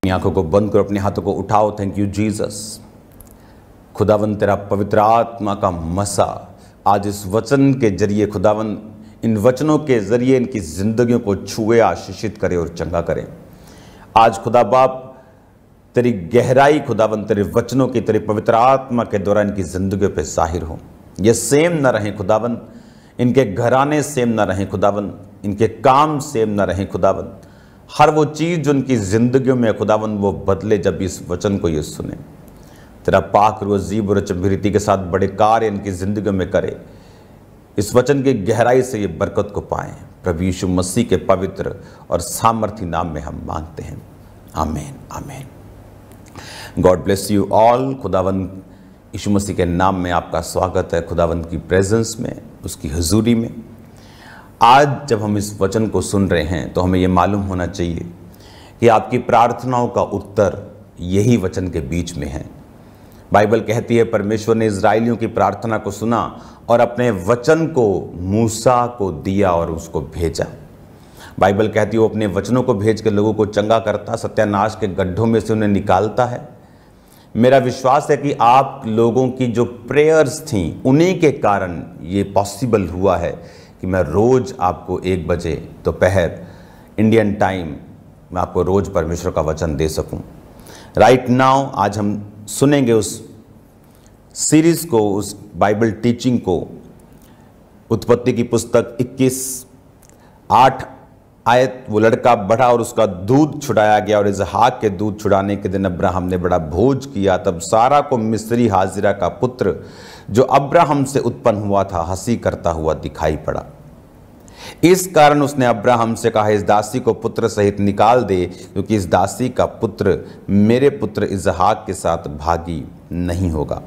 आंखों को बंद करो, अपने हाथों को उठाओ। Thank you Jesus. खुदावन तेरा पवित्र आत्मा का मसा आज इस वचन के जरिए, खुदावन इन वचनों के जरिए इनकी जिंदगियों को छुए, आशीषित करे और चंगा करे। आज खुदा बाप तेरी गहराई, खुदावन तेरे वचनों की, तेरे पवित्र आत्मा के द्वारा इनकी जिंदगियों पे जाहिर हो। ये सेम न रहें खुदावन, इनके घराने सेम न रहें खुदावन, इनके काम सेम न रहें खुदावन। हर वो चीज़ जो उनकी ज़िंदगियों में खुदावन वो बदले जब इस वचन को ये सुने। तेरा पाक रूह अजीब और अचंभिरीति के साथ बड़े कार्य इनकी ज़िंदगियों में करे। इस वचन की गहराई से ये बरकत को पाएं। प्रभु यीशु मसीह के पवित्र और सामर्थी नाम में हम मांगते हैं, आमीन आमीन। God bless you all. खुदावन यीशु मसीह के नाम में आपका स्वागत है, खुदावन की प्रेजेंस में, उसकी हुजूरी में। आज जब हम इस वचन को सुन रहे हैं तो हमें ये मालूम होना चाहिए कि आपकी प्रार्थनाओं का उत्तर यही वचन के बीच में है। बाइबल कहती है परमेश्वर ने इजराइलियों की प्रार्थना को सुना और अपने वचन को मूसा को दिया और उसको भेजा। बाइबल कहती है वो अपने वचनों को भेज के लोगों को चंगा करता, सत्यानाश के गड्ढों में से उन्हें निकालता है। मेरा विश्वास है कि आप लोगों की जो प्रेयर्स थी उन्हीं के कारण ये पॉसिबल हुआ है कि मैं रोज़ आपको 1 बजे दोपहर इंडियन टाइम मैं आपको रोज़ परमेश्वर का वचन दे सकूं। राइट नाउ आज हम सुनेंगे उस सीरीज़ को, उस बाइबल टीचिंग को, उत्पत्ति की पुस्तक 21:8 आयत। वो लड़का बढ़ा और उसका दूध छुड़ाया गया और इसहाक के दूध छुड़ाने के दिन अब्राहम ने बड़ा भोज किया। तब सारा को मिस्री हाजिरा का पुत्र जो अब्राहम से उत्पन्न हुआ था हंसी करता हुआ दिखाई पड़ा। इस कारण उसने अब्राहम से कहा, इस दासी को पुत्र सहित निकाल दे, क्योंकि इस दासी का पुत्र मेरे पुत्र इसहाक के साथ भागी नहीं होगा।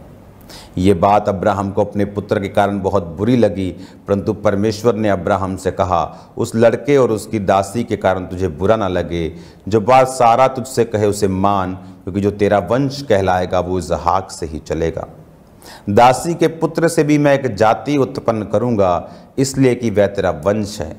ये बात अब्राहम को अपने पुत्र के कारण बहुत बुरी लगी, परंतु परमेश्वर ने अब्राहम से कहा, उस लड़के और उसकी दासी के कारण तुझे बुरा ना लगे। जो बात सारा तुझसे कहे उसे मान, क्योंकि जो तेरा वंश कहलाएगा वो इसहाक से ही चलेगा। दासी के पुत्र से भी मैं एक जाति उत्पन्न करूंगा, इसलिए कि वह तेरा वंश है।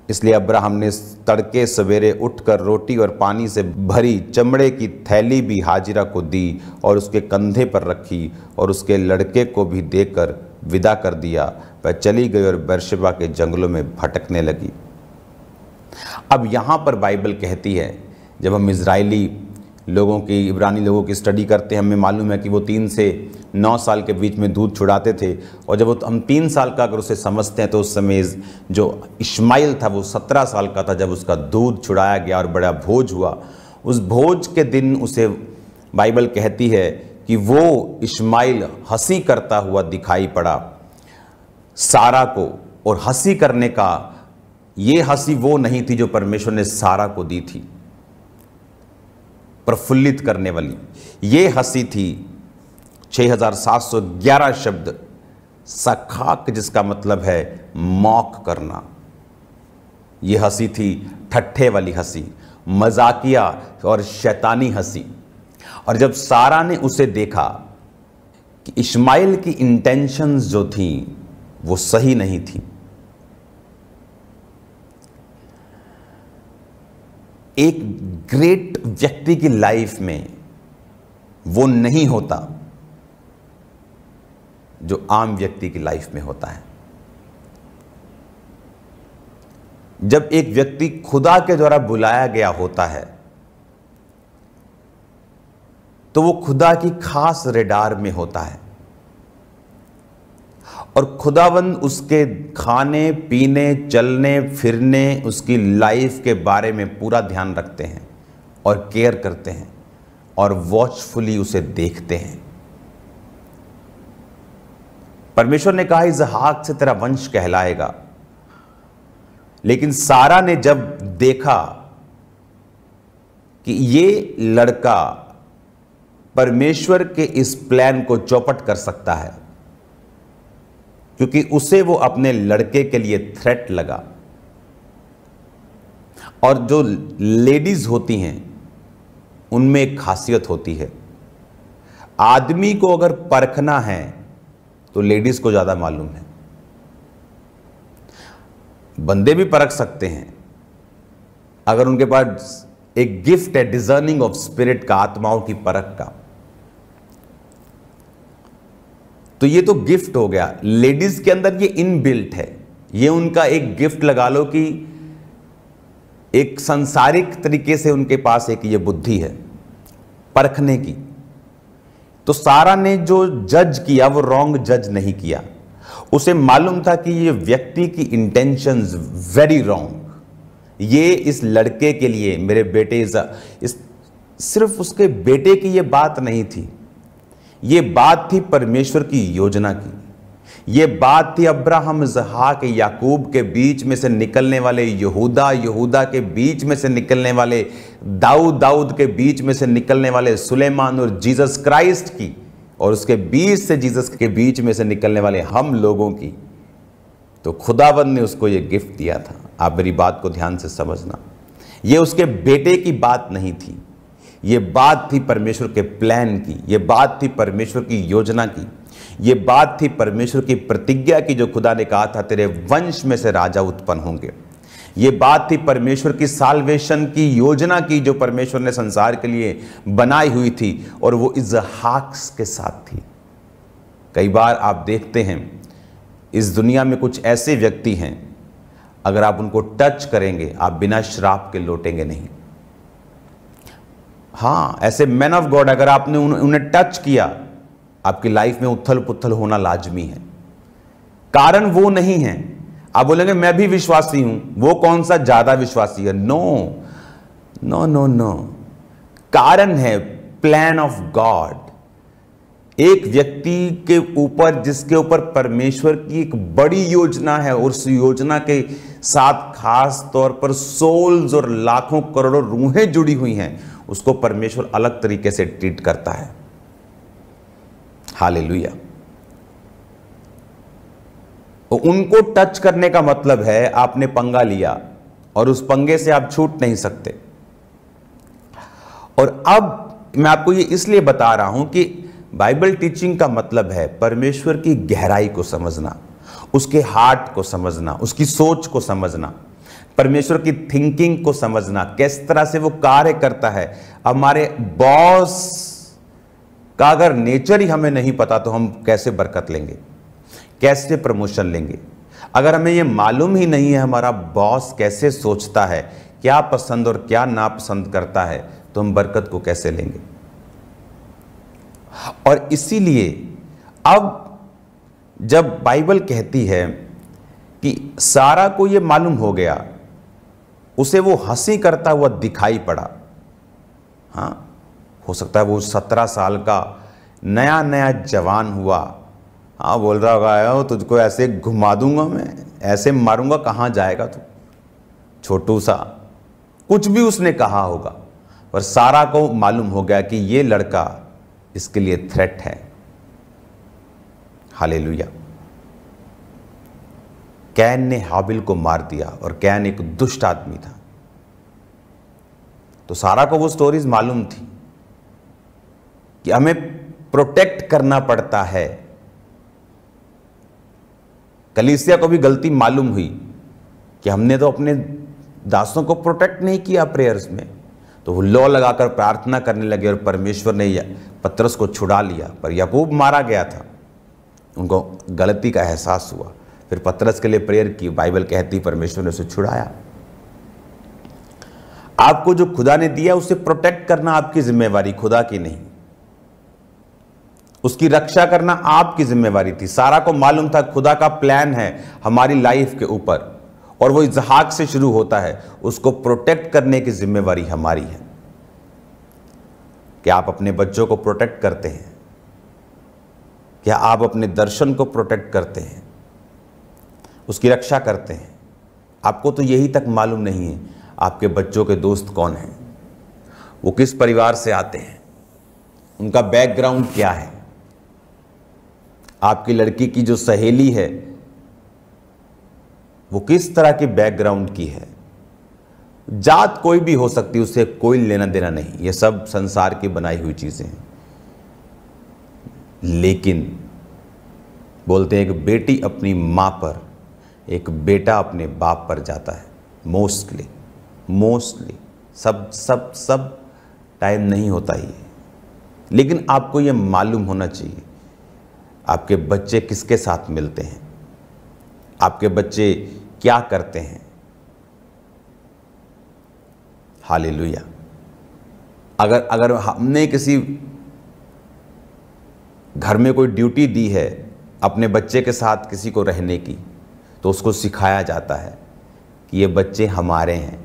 इसलिए अब्राहम ने तड़के सवेरे उठकर रोटी और पानी से भरी चमड़े की थैली भी हाजिरा को दी और उसके कंधे पर रखी और उसके लड़के को भी देकर विदा कर दिया। वह चली गई और बेरशेबा के जंगलों में भटकने लगी। अब यहाँ पर बाइबल कहती है, जब हम इजरायली लोगों की, इब्रानी लोगों की स्टडी करते हैं, हमें मालूम है कि वो 3 से 9 साल के बीच में दूध छुड़ाते थे। और जब हम 3 साल का अगर उसे समझते हैं तो उस समय जो इश्माइल था वो 17 साल का था जब उसका दूध छुड़ाया गया और बड़ा भोज हुआ। उस भोज के दिन उसे बाइबल कहती है कि वो इश्माइल हंसी करता हुआ दिखाई पड़ा सारा को। और हंसी करने का ये हंसी वो नहीं थी जो परमेश्वर ने सारा को दी थी, प्रफुल्लित करने वाली। ये हंसी थी 6711 शब्द सखाक, जिसका मतलब है मॉक करना। ये हंसी थी ठट्ठे वाली हंसी, मजाकिया और शैतानी हंसी। और जब सारा ने उसे देखा कि इश्माइल की इंटेंशंस जो थी वो सही नहीं थी, एक ग्रेट व्यक्ति की लाइफ में वो नहीं होता जो आम व्यक्ति की लाइफ में होता है। जब एक व्यक्ति खुदा के द्वारा बुलाया गया होता है तो वो खुदा की खास रेडार में होता है और खुदावंद उसके खाने पीने, चलने फिरने, उसकी लाइफ के बारे में पूरा ध्यान रखते हैं और केयर करते हैं और वॉचफुली उसे देखते हैं। परमेश्वर ने कहा इसहाक से तेरा वंश कहलाएगा, लेकिन सारा ने जब देखा कि ये लड़का परमेश्वर के इस प्लान को चौपट कर सकता है, क्योंकि उसे वो अपने लड़के के लिए थ्रेट लगा। और जो लेडीज होती हैं उनमें एक खासियत होती है, आदमी को अगर परखना है तो लेडीज को ज्यादा मालूम है। बंदे भी परख सकते हैं अगर उनके पास एक गिफ्ट है डिजर्निंग ऑफ स्पिरिट का, आत्माओं की परख का। तो ये तो गिफ्ट हो गया। लेडीज के अंदर ये इनबिल्ट है, ये उनका एक गिफ्ट लगा लो कि एक सांसारिक तरीके से उनके पास एक ये बुद्धि है परखने की। तो सारा ने जो जज किया वो रॉन्ग जज नहीं किया। उसे मालूम था कि ये व्यक्ति की इंटेंशंस वेरी रॉन्ग, ये इस लड़के के लिए, मेरे बेटे इस सिर्फ उसके बेटे की ये बात नहीं थी, ये बात थी परमेश्वर की योजना की। ये बात थी अब्राहम, इसहाक, याकूब के बीच में से निकलने वाले यहूदा, यहूदा के बीच में से निकलने वाले दाऊद, दाऊद के बीच में से निकलने वाले सुलेमान और जीसस क्राइस्ट की, और उसके बीच से जीसस के बीच में से निकलने वाले हम लोगों की। तो खुदावंद ने उसको ये गिफ्ट दिया था। आप मेरी बात को ध्यान से समझना, ये उसके बेटे की बात नहीं थी, ये बात थी परमेश्वर के प्लान की, ये बात थी परमेश्वर की योजना की, ये बात थी परमेश्वर की प्रतिज्ञा की, जो खुदा ने कहा था तेरे वंश में से राजा उत्पन्न होंगे। ये बात थी परमेश्वर की साल्वेशन की योजना की, जो परमेश्वर ने संसार के लिए बनाई हुई थी, और वो इसहाक के साथ थी। कई बार आप देखते हैं इस दुनिया में कुछ ऐसे व्यक्ति हैं, अगर आप उनको टच करेंगे आप बिना श्राप के लौटेंगे नहीं। हाँ, ऐसे मैन ऑफ गॉड अगर आपने उन्हें टच किया, आपकी लाइफ में उथल पुथल होना लाजमी है। कारण वो नहीं है, आप बोलेंगे मैं भी विश्वासी हूं, वो कौन सा ज्यादा विश्वासी है? नो नो नो नो, कारण है प्लान ऑफ गॉड। एक व्यक्ति के ऊपर, जिसके ऊपर परमेश्वर की एक बड़ी योजना है, और उस योजना के साथ खास तौर पर सोल्स और लाखों करोड़ों रूहें जुड़ी हुई हैं, उसको परमेश्वर अलग तरीके से ट्रीट करता है। हालेलुया। उनको टच करने का मतलब है आपने पंगा लिया, और उस पंगे से आप छूट नहीं सकते। और अब मैं आपको ये इसलिए बता रहा हूं कि बाइबल टीचिंग का मतलब है परमेश्वर की गहराई को समझना, उसके हार्ट को समझना, उसकी सोच को समझना, परमेश्वर की थिंकिंग को समझना, किस तरह से वो कार्य करता है। हमारे बॉस का अगर नेचर ही हमें नहीं पता तो हम कैसे बरकत लेंगे, कैसे प्रमोशन लेंगे? अगर हमें ये मालूम ही नहीं है हमारा बॉस कैसे सोचता है, क्या पसंद और क्या नापसंद करता है, तो हम बरकत को कैसे लेंगे? और इसीलिए अब जब बाइबल कहती है कि सारा को ये मालूम हो गया, उसे वो हंसी करता हुआ दिखाई पड़ा। हाँ, हो सकता है वो 17 साल का नया नया जवान हुआ, हाँ, बोल रहा होगा तुझको ऐसे घुमा दूंगा मैं, ऐसे मारूंगा, कहाँ जाएगा तू छोटू सा, कुछ भी उसने कहा होगा। पर सारा को मालूम हो गया कि ये लड़का इसके लिए थ्रेट है। हालेलुया। कैन ने हाबिल को मार दिया, और कैन एक दुष्ट आदमी था। तो सारा को वो स्टोरीज मालूम थी कि हमें प्रोटेक्ट करना पड़ता है। कलीसिया को भी गलती मालूम हुई कि हमने तो अपने दासों को प्रोटेक्ट नहीं किया प्रेयर्स में, तो वो लॉ लगाकर प्रार्थना करने लगे, और परमेश्वर ने पतरस को छुड़ा लिया। पर याकूब मारा गया था, उनको गलती का एहसास हुआ, फिर पतरस के लिए प्रेयर की। बाइबल कहती परमेश्वर ने उसे छुड़ाया। आपको जो खुदा ने दिया उसे प्रोटेक्ट करना आपकी जिम्मेवारी, खुदा की नहीं। उसकी रक्षा करना आपकी जिम्मेवारी थी। सारा को मालूम था खुदा का प्लान है हमारी लाइफ के ऊपर, और वो इसहाक से शुरू होता है। उसको प्रोटेक्ट करने की जिम्मेवारी हमारी है। क्या आप अपने बच्चों को प्रोटेक्ट करते हैं? क्या आप अपने दर्शन को प्रोटेक्ट करते हैं, उसकी रक्षा करते हैं? आपको तो यही तक मालूम नहीं है आपके बच्चों के दोस्त कौन हैं, वो किस परिवार से आते हैं, उनका बैकग्राउंड क्या है। आपकी लड़की की जो सहेली है वो किस तरह की बैकग्राउंड की है। जात कोई भी हो सकती है, उससे कोई लेना देना नहीं, ये सब संसार की बनाई हुई चीजें हैं। लेकिन बोलते हैं एक बेटी अपनी मां पर, एक बेटा अपने बाप पर जाता है। मोस्टली सब सब सब टाइम नहीं होता ही, लेकिन आपको ये मालूम होना चाहिए आपके बच्चे किसके साथ मिलते हैं, आपके बच्चे क्या करते हैं। हालेलुया। अगर हमने किसी घर में कोई ड्यूटी दी है अपने बच्चे के साथ किसी को रहने की, तो उसको सिखाया जाता है कि ये बच्चे हमारे हैं,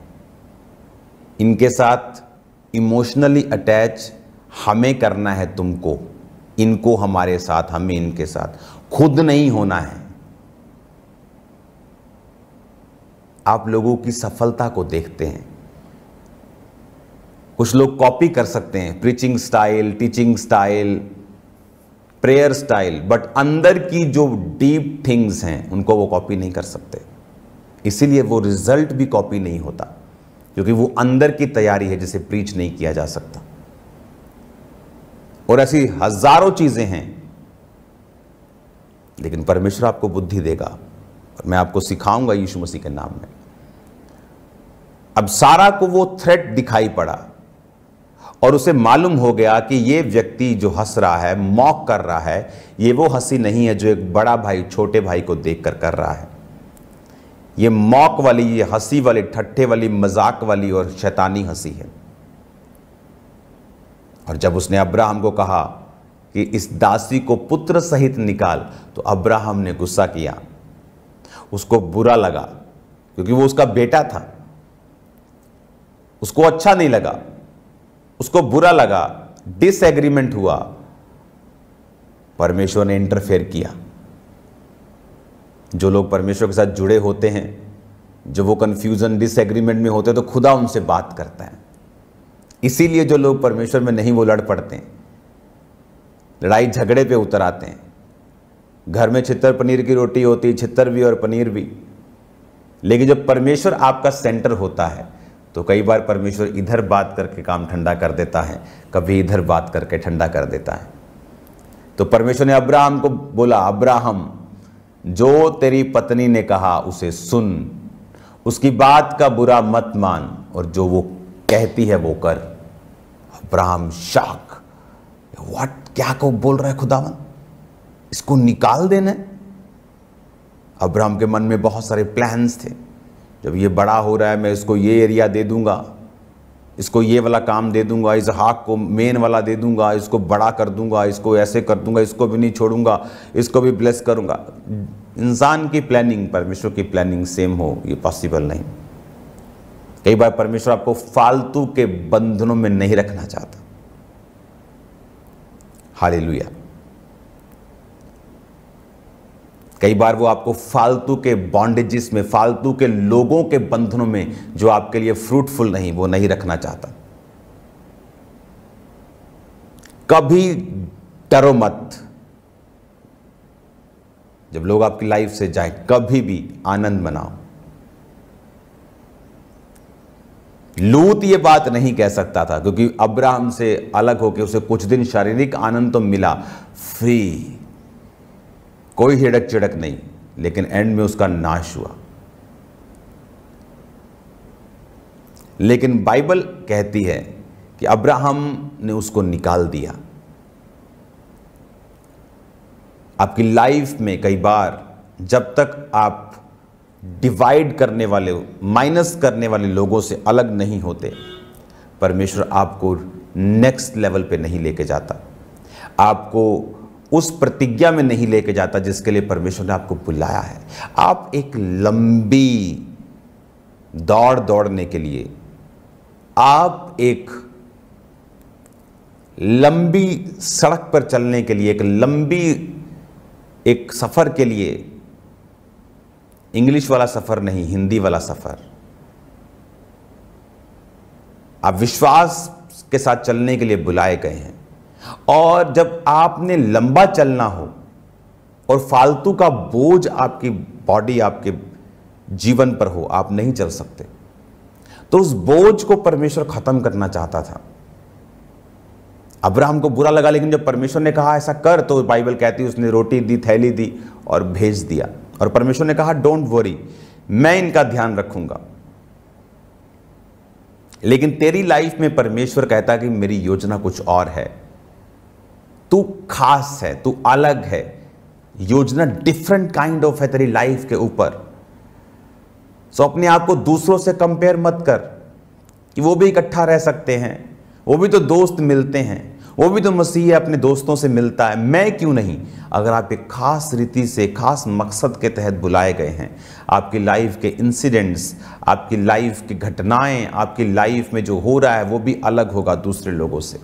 इनके साथ इमोशनली अटैच हमें करना है, तुमको इनको हमारे साथ, हमें इनके साथ, खुद नहीं होना है। आप लोगों की सफलता को देखते हैं, कुछ लोग कॉपी कर सकते हैं preaching style, teaching style, prayer style, but अंदर की जो डीप थिंग्स हैं उनको वो कॉपी नहीं कर सकते। इसीलिए वो रिजल्ट भी कॉपी नहीं होता, क्योंकि वो अंदर की तैयारी है जिसे प्रीच नहीं किया जा सकता। और ऐसी हजारों चीजें हैं, लेकिन परमेश्वर आपको बुद्धि देगा और मैं आपको सिखाऊंगा यीशु मसीह के नाम में। अब सारा को वो थ्रेट दिखाई पड़ा और उसे मालूम हो गया कि ये व्यक्ति जो हंस रहा है, मॉक कर रहा है, ये वो हंसी नहीं है जो एक बड़ा भाई छोटे भाई को देखकर कर रहा है। ये मॉक वाली, ये हंसी वाली, ठट्ठे वाली, मजाक वाली और शैतानी हंसी है। और जब उसने अब्राहम को कहा कि इस दासी को पुत्र सहित निकाल, तो अब्राहम ने गुस्सा किया, उसको बुरा लगा, क्योंकि वो उसका बेटा था। उसको अच्छा नहीं लगा, उसको बुरा लगा, डिसएग्रीमेंट हुआ। परमेश्वर ने इंटरफेयर किया। जो लोग परमेश्वर के साथ जुड़े होते हैं, जो वो कंफ्यूजन, डिसएग्रीमेंट में होते हैं, तो खुदा उनसे बात करता है। इसीलिए जो लोग परमेश्वर में नहीं, वो लड़ पड़ते हैं, लड़ाई झगड़े पे उतर आते हैं। घर में छितर पनीर की रोटी होती है, छितर भी और पनीर भी। लेकिन जब परमेश्वर आपका सेंटर होता है, तो कई बार परमेश्वर इधर बात करके काम ठंडा कर देता है, कभी इधर बात करके ठंडा कर देता है। तो परमेश्वर ने अब्राहम को बोला, अब्राहम, जो तेरी पत्नी ने कहा उसे सुन, उसकी बात का बुरा मत मान, और जो वो कहती है वो कर। अब्राहम शॉक, व्हाट, क्या को बोल रहा है खुदावन, इसको निकाल देना है। अब्राहम के मन में बहुत सारे प्लान्स थे। जब ये बड़ा हो रहा है, मैं इसको ये एरिया दे दूंगा, इसको ये वाला काम दे दूंगा, इसहाक को मेन वाला दे दूंगा, इसको बड़ा कर दूंगा, इसको ऐसे कर दूंगा, इसको भी नहीं छोड़ूंगा, इसको भी ब्लेस करूंगा। इंसान की प्लानिंग परमेश्वर की प्लानिंग सेम हो, ये पॉसिबल नहीं। कई बार परमेश्वर आपको फालतू के बंधनों में नहीं रखना चाहता। हालेलुया। कई बार वो आपको फालतू के बॉन्डेजेस में, फालतू के लोगों के बंधनों में, जो आपके लिए फ्रूटफुल नहीं, वो नहीं रखना चाहता। कभी डरो मत। जब लोग आपकी लाइफ से जाएं, कभी भी आनंद मनाओ। लूत ये बात नहीं कह सकता था, क्योंकि अब्राहम से अलग होकर उसे कुछ दिन शारीरिक आनंद तो मिला, फ्री, कोई हिड़क चिड़क नहीं, लेकिन एंड में उसका नाश हुआ। लेकिन बाइबल कहती है कि अब्राहम ने उसको निकाल दिया। आपकी लाइफ में कई बार जब तक आप डिवाइड करने वाले, माइनस करने वाले लोगों से अलग नहीं होते, परमेश्वर आपको नेक्स्ट लेवल पे नहीं लेके जाता, आपको उस प्रतिज्ञा में नहीं लेके जाता जिसके लिए परमेश्वर ने आपको बुलाया है। आप एक लंबी दौड़ दौड़ने के लिए, आप एक लंबी सड़क पर चलने के लिए, एक लंबी एक सफर के लिए, इंग्लिश वाला सफर नहीं, हिंदी वाला सफर, आप विश्वास के साथ चलने के लिए बुलाए गए हैं। और जब आपने लंबा चलना हो और फालतू का बोझ आपकी बॉडी, आपके जीवन पर हो, आप नहीं चल सकते। तो उस बोझ को परमेश्वर खत्म करना चाहता था। अब्राहम को बुरा लगा, लेकिन जब परमेश्वर ने कहा ऐसा कर, तो बाइबल कहती है उसने रोटी दी, थैली दी और भेज दिया। और परमेश्वर ने कहा डोंट वरी, मैं इनका ध्यान रखूंगा। लेकिन तेरी लाइफ में परमेश्वर कहता है कि मेरी योजना कुछ और है, तू खास है, तू अलग है, योजना डिफरेंट काइंड ऑफ है तेरी लाइफ के ऊपर। सो अपने आप को दूसरों से कंपेयर मत कर कि वो भी इकट्ठा रह सकते हैं, वो भी तो दोस्त मिलते हैं, वो भी तो मसीह अपने दोस्तों से मिलता है, मैं क्यों नहीं। अगर आप एक खास रीति से खास मकसद के तहत बुलाए गए हैं, आपकी लाइफ के इंसिडेंट्स, आपकी लाइफ की घटनाएं, आपकी लाइफ में जो हो रहा है वो भी अलग होगा दूसरे लोगों से।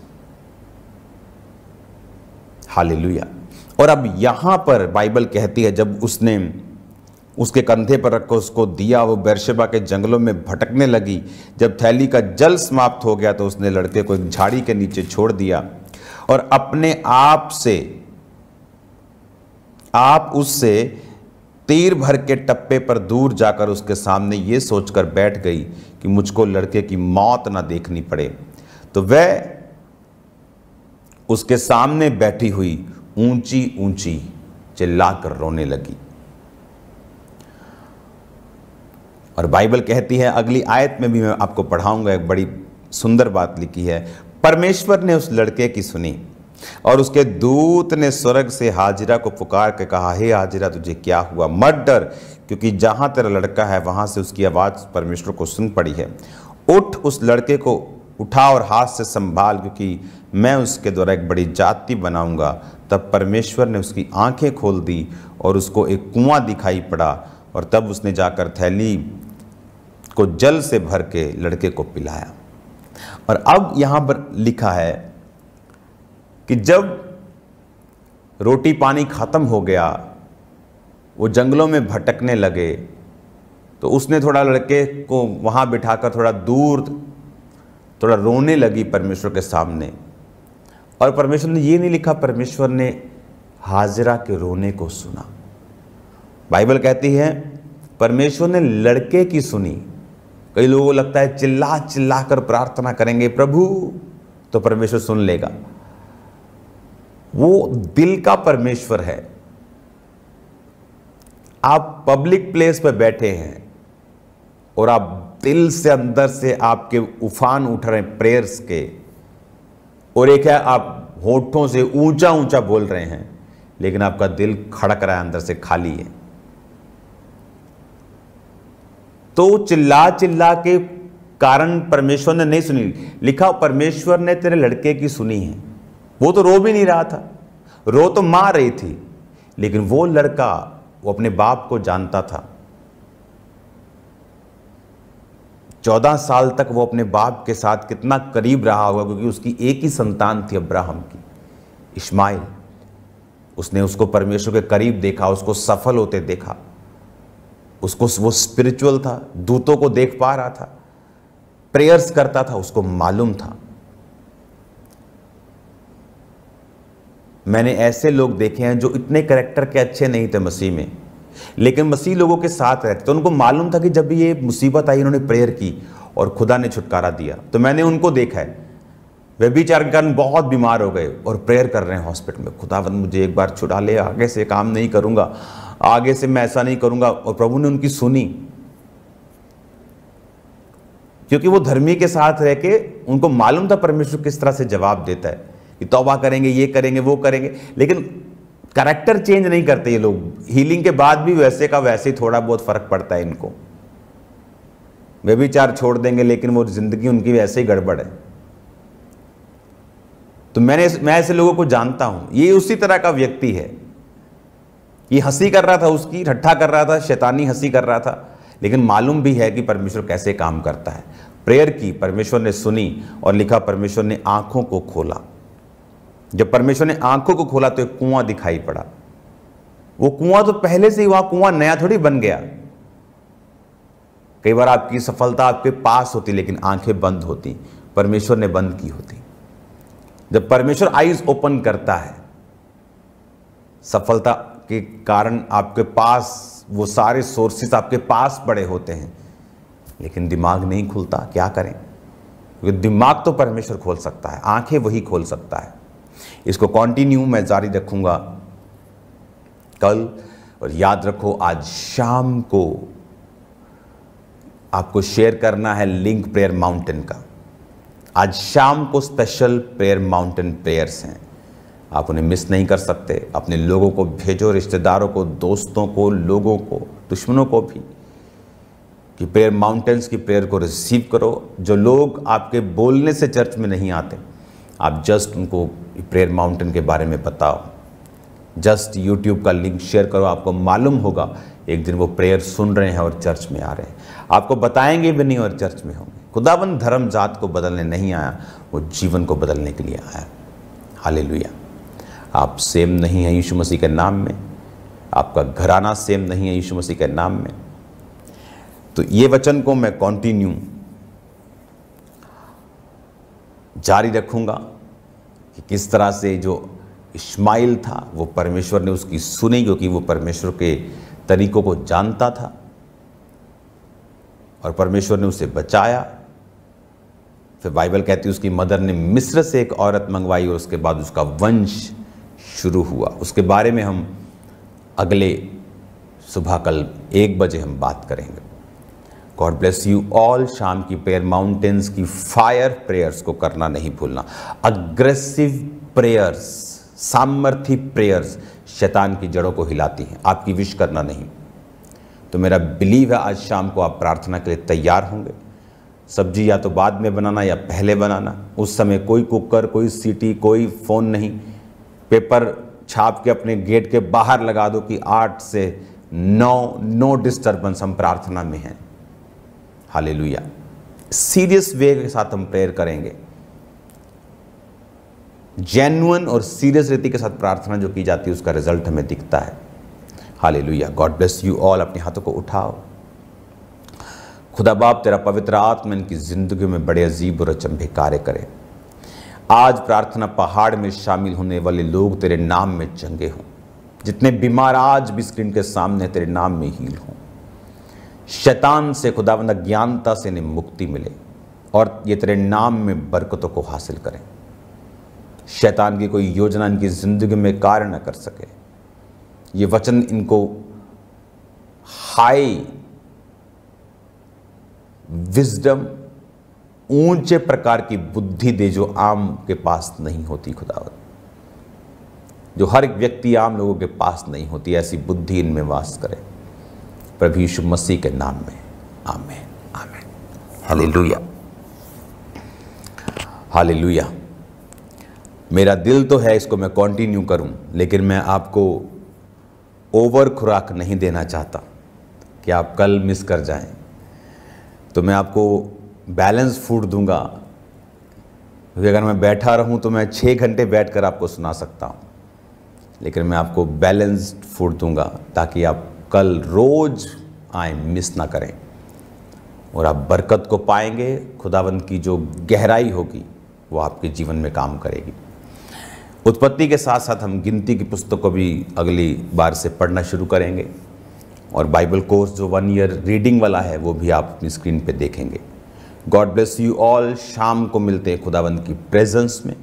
हालेलुया। और अब यहां पर बाइबल कहती है जब उसने उसके कंधे पर रखकर उसको दिया, वो बेरशेबा के जंगलों में भटकने लगी। जब थैली का जल समाप्त हो गया तो उसने लड़के को एक झाड़ी के नीचे छोड़ दिया और अपने आप उससे तीर भर के टप्पे पर दूर जाकर उसके सामने ये सोचकर बैठ गई कि मुझको लड़के की मौत ना देखनी पड़े। तो वह उसके सामने बैठी हुई ऊंची ऊंची चिल्लाकर रोने लगी। और बाइबल कहती है, अगली आयत में भी मैं आपको पढ़ाऊंगा, एक बड़ी सुंदर बात लिखी है। परमेश्वर ने उस लड़के की सुनी और उसके दूत ने स्वर्ग से हाजिरा को पुकार के कहा, हे हाजिरा तुझे क्या हुआ, मत डर, क्योंकि जहां तेरा लड़का है वहां से उसकी आवाज़ परमेश्वर को सुन पड़ी है। उठ, उस लड़के को उठा और हाथ से संभाल, क्योंकि मैं उसके द्वारा एक बड़ी जाति बनाऊंगा। तब परमेश्वर ने उसकी आंखें खोल दी और उसको एक कुआं दिखाई पड़ा, और तब उसने जाकर थैली को जल से भर के लड़के को पिलाया। और अब यहां पर लिखा है कि जब रोटी पानी खत्म हो गया, वो जंगलों में भटकने लगे, तो उसने थोड़ा लड़के को वहां बिठाकर थोड़ा दूर थोड़ा रोने लगी परमेश्वर के सामने। और परमेश्वर ने ये नहीं लिखा, परमेश्वर ने हाजिरा के रोने को सुना। बाइबल कहती है परमेश्वर ने लड़के की सुनी। कई लोगों को लगता है चिल्ला चिल्ला कर प्रार्थना करेंगे प्रभु तो परमेश्वर सुन लेगा। वो दिल का परमेश्वर है। आप पब्लिक प्लेस पर बैठे हैं और आप दिल से अंदर से आपके उफान उठ रहे हैं प्रेयर्स के, और एक है आप होठों से ऊंचा ऊंचा बोल रहे हैं, लेकिन आपका दिल खड़क रहा है, अंदर से खाली है। तो चिल्ला चिल्ला के कारण परमेश्वर ने नहीं सुनी। लिखा परमेश्वर ने तेरे लड़के की सुनी है। वो तो रो भी नहीं रहा था, रो तो मां रही थी, लेकिन वो लड़का वो अपने बाप को जानता था। 14 साल तक वो अपने बाप के साथ कितना करीब रहा होगा, क्योंकि उसकी एक ही संतान थी अब्राहम की, इस्माइल। उसने उसको परमेश्वर के करीब देखा, उसको सफल होते देखा, उसको वो स्पिरिचुअल था, दूतों को देख पा रहा था, प्रेयर्स करता था, उसको मालूम था। मैंने ऐसे लोग देखे हैं जो इतने कैरेक्टर के अच्छे नहीं थे मसीह में, लेकिन मसीह लोगों के साथ रहते, तो उनको मालूम था कि जब भी ये मुसीबत आई इन्होंने प्रेयर की और खुदा ने छुटकारा दिया। तो मैंने उनको देखा है, व्यभिचार के कारण बहुत बीमार हो गए और प्रेयर कर रहे हैं हॉस्पिटल में, खुदावंद मुझे एक बार छुड़ा ले, आगे से काम नहीं करूंगा, आगे से मैं ऐसा नहीं करूंगा। और प्रभु ने उनकी सुनी, क्योंकि वो धर्मी के साथ रह के उनको मालूम था परमेश्वर किस तरह से जवाब देता है कि तौबा करेंगे, ये करेंगे, वो करेंगे। लेकिन कैरेक्टर चेंज नहीं करते ये लोग। हीलिंग के बाद भी वैसे का वैसे ही थोड़ा बहुत फर्क पड़ता है इनको। व्यभिचार छोड़ देंगे लेकिन वो जिंदगी उनकी वैसे ही गड़बड़ है। तो मैं ऐसे लोगों को जानता हूं। ये उसी तरह का व्यक्ति है। ये हंसी कर रहा था, उसकी ठट्ठा कर रहा था, शैतानी हंसी कर रहा था, लेकिन मालूम भी है कि परमेश्वर कैसे काम करता है। प्रेयर की, परमेश्वर ने सुनी, और लिखा परमेश्वर ने आंखों को खोला। जब परमेश्वर ने आंखों को खोला तो एक कुआं दिखाई पड़ा। वो कुआं तो पहले से ही, वहां कुआं नया थोड़ी बन गया। कई बार आपकी सफलता आपके पास होती लेकिन आंखें बंद होती, परमेश्वर ने बंद की होती। जब परमेश्वर आईज ओपन करता है, सफलता के कारण आपके पास वो सारे सोर्सेस आपके पास पड़े होते हैं, लेकिन दिमाग नहीं खुलता। क्या करें? क्योंकि दिमाग तो परमेश्वर खोल सकता है, आंखें वही खोल सकता है। इसको कंटिन्यू मैं जारी रखूंगा कल। और याद रखो, आज शाम को आपको शेयर करना है लिंक प्रेयर माउंटेन का। आज शाम को स्पेशल प्रेयर माउंटेन प्रेयर्स हैं, आप उन्हें मिस नहीं कर सकते। अपने लोगों को भेजो, रिश्तेदारों को, दोस्तों को, लोगों को, दुश्मनों को भी, कि प्रेयर माउंटेन्स की प्रेयर को रिसीव करो। जो लोग आपके बोलने से चर्च में नहीं आते, आप जस्ट उनको प्रेयर माउंटेन के बारे में बताओ। जस्ट यूट्यूब का लिंक शेयर करो, आपको मालूम होगा एक दिन वो प्रेयर सुन रहे हैं और चर्च में आ रहे हैं। आपको बताएंगे भी नहीं और चर्च में होंगे। खुदाबंद धर्म जात को बदलने नहीं आया, वो जीवन को बदलने के लिए आया। हालेलुया। आप सेम नहीं हैं यीशु मसीह के नाम में, आपका घराना सेम नहीं है यीशु मसीह के नाम में। तो ये वचन को मैं कंटिन्यू जारी रखूंगा कि किस तरह से जो इस्माइल था वो परमेश्वर ने उसकी सुनी, क्योंकि वो परमेश्वर के तरीकों को जानता था और परमेश्वर ने उसे बचाया। फिर बाइबल कहती है उसकी मदर ने मिस्र से एक औरत मंगवाई और उसके बाद उसका वंश शुरू हुआ। उसके बारे में हम अगले सुबह कल 1 बजे हम बात करेंगे। God bless you all. शाम की प्रेयर माउंटेन्स की फायर प्रेयर्स को करना नहीं भूलना। अग्रेसिव प्रेयर्स, सामर्थी प्रेयर्स शैतान की जड़ों को हिलाती हैं, आपकी विश करना नहीं। तो मेरा बिलीव है आज शाम को आप प्रार्थना के लिए तैयार होंगे। सब्जी या तो बाद में बनाना या पहले बनाना। उस समय कोई कुकर, कोई सीटी, कोई फ़ोन नहीं। पेपर छाप के अपने गेट के बाहर लगा दो कि 8 से 9 नो डिस्टर्बेंस, हम प्रार्थना में हैं। हालेलुया। सीरियस वे के साथ हम प्रेयर करेंगे। जेन्युइन और सीरियस रीति के साथ प्रार्थना जो की जाती है उसका रिजल्ट हमें दिखता है। Hallelujah. God bless you all. अपने हाथों को उठाओ। खुदा बाप तेरा पवित्र आत्मा इनकी जिंदगी में बड़े अजीब और अचंभे कार्य करे। आज प्रार्थना पहाड़ में शामिल होने वाले लोग तेरे नाम में चंगे हों। जितने बीमार आज भी स्क्रीन के सामने तेरे नाम में हील हों। शैतान से खुदावंद अज्ञानता से इन्हें मुक्ति मिले और ये तेरे नाम में बरकतों को हासिल करें। शैतान की कोई योजना इनकी जिंदगी में कार्य न कर सके। ये वचन इनको हाई विजडम, ऊंचे प्रकार की बुद्धि दे जो आम के पास नहीं होती। खुदावंद, जो हर एक व्यक्ति आम लोगों के पास नहीं होती, ऐसी बुद्धि इनमें वास करे प्रभु यीशु मसीह के नाम में। आमीन, आमीन। Hallelujah, hallelujah. मेरा दिल तो है इसको मैं कंटिन्यू करूं, लेकिन मैं आपको ओवर खुराक नहीं देना चाहता कि आप कल मिस कर जाएं। तो मैं आपको बैलेंस फूड दूंगा, क्योंकि अगर मैं बैठा रहूं तो मैं 6 घंटे बैठकर आपको सुना सकता हूं, लेकिन मैं आपको बैलेंस्ड फूड दूंगा ताकि आप कल रोज आए, मिस ना करें और आप बरकत को पाएंगे। खुदावंद की जो गहराई होगी वो आपके जीवन में काम करेगी। उत्पत्ति के साथ साथ हम गिनती की पुस्तक को भी अगली बार से पढ़ना शुरू करेंगे और बाइबल कोर्स जो 1 ईयर रीडिंग वाला है वो भी आप अपनी स्क्रीन पे देखेंगे। God bless you all. शाम को मिलते हैं खुदावंद की प्रेजेंस में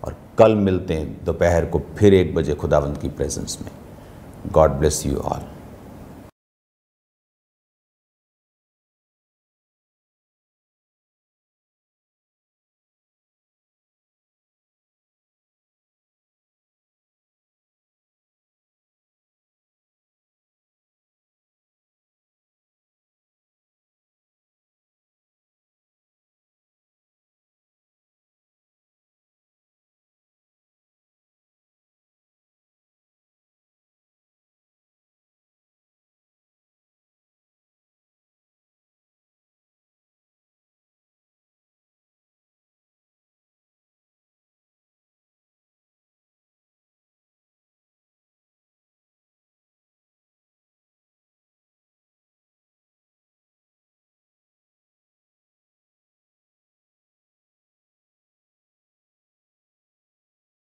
और कल मिलते हैं दोपहर को फिर 1 बजे खुदावंद की प्रेजेंस में। God bless you all.